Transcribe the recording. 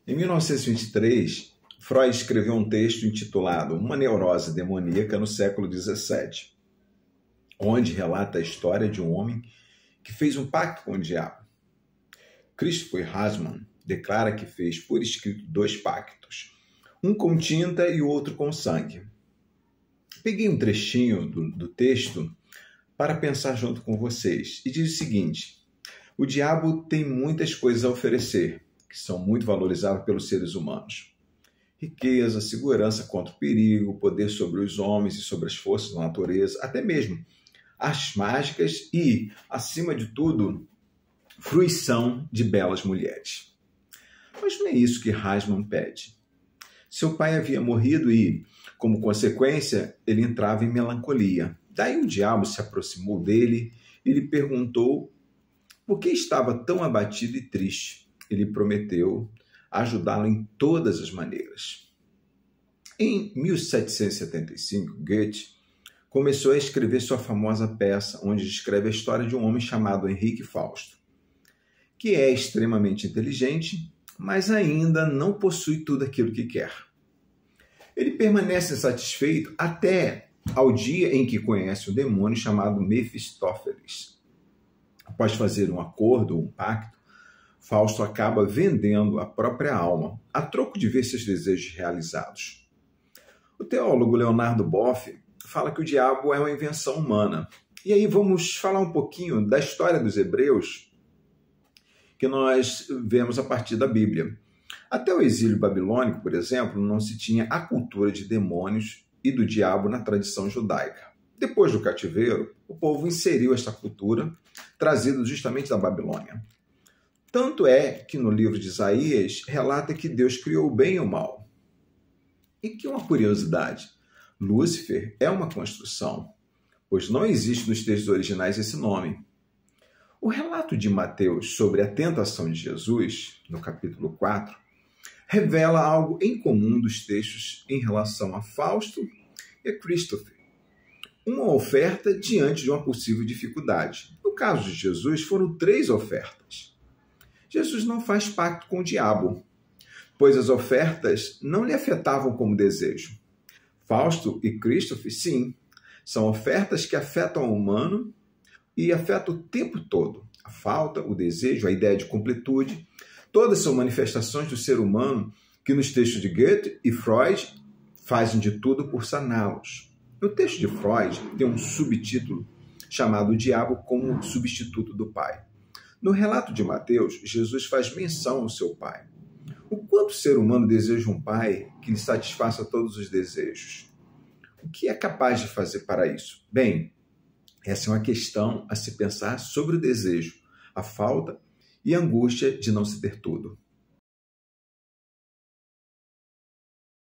Em 1923, Freud escreveu um texto intitulado Uma Neurose Demoníaca no século XVII, onde relata a história de um homem que fez um pacto com o diabo. Christopher Hasman declara que fez por escrito 2 pactos, um com tinta e o outro com sangue. Peguei um trechinho do texto para pensar junto com vocês e diz o seguinte: o diabo tem muitas coisas a oferecer, que são muito valorizadas pelos seres humanos. Riqueza, segurança contra o perigo, poder sobre os homens e sobre as forças da natureza, até mesmo artes mágicas e, acima de tudo, fruição de belas mulheres. Mas não é isso que Hasman pede. Seu pai havia morrido e, como consequência, ele entrava em melancolia. Daí o diabo se aproximou dele e lhe perguntou por que estava tão abatido e triste. Ele prometeu ajudá-lo em todas as maneiras. Em 1775, Goethe começou a escrever sua famosa peça, onde descreve a história de um homem chamado Henrique Fausto, que é extremamente inteligente, mas ainda não possui tudo aquilo que quer. Ele permanece insatisfeito até ao dia em que conhece um demônio chamado Mefistófeles. Após fazer um acordo, um pacto, Fausto acaba vendendo a própria alma, a troco de ver seus desejos realizados. O teólogo Leonardo Boff fala que o diabo é uma invenção humana. E aí vamos falar um pouquinho da história dos hebreus, que nós vemos a partir da Bíblia. Até o exílio babilônico, por exemplo, não se tinha a cultura de demônios e do diabo na tradição judaica. Depois do cativeiro, o povo inseriu esta cultura, trazida justamente da Babilônia. Tanto é que no livro de Isaías relata que Deus criou o bem e o mal. E que uma curiosidade, Lúcifer é uma construção, pois não existe nos textos originais esse nome. O relato de Mateus sobre a tentação de Jesus, no capítulo 4, revela algo em comum dos textos em relação a Fausto e a Christopher. Uma oferta diante de uma possível dificuldade. No caso de Jesus, foram 3 ofertas. Jesus não faz pacto com o diabo, pois as ofertas não lhe afetavam como desejo. Fausto e Christopher, sim, são ofertas que afetam o humano e afetam o tempo todo. A falta, o desejo, a ideia de completude, todas são manifestações do ser humano que nos textos de Goethe e Freud fazem de tudo por saná-los. No texto de Freud tem um subtítulo chamado O Diabo como Substituto do Pai. No relato de Mateus, Jesus faz menção ao seu Pai. O quanto o ser humano deseja um Pai que lhe satisfaça todos os desejos? O que é capaz de fazer para isso? Bem, essa é uma questão a se pensar sobre o desejo, a falta e a angústia de não se ter tudo.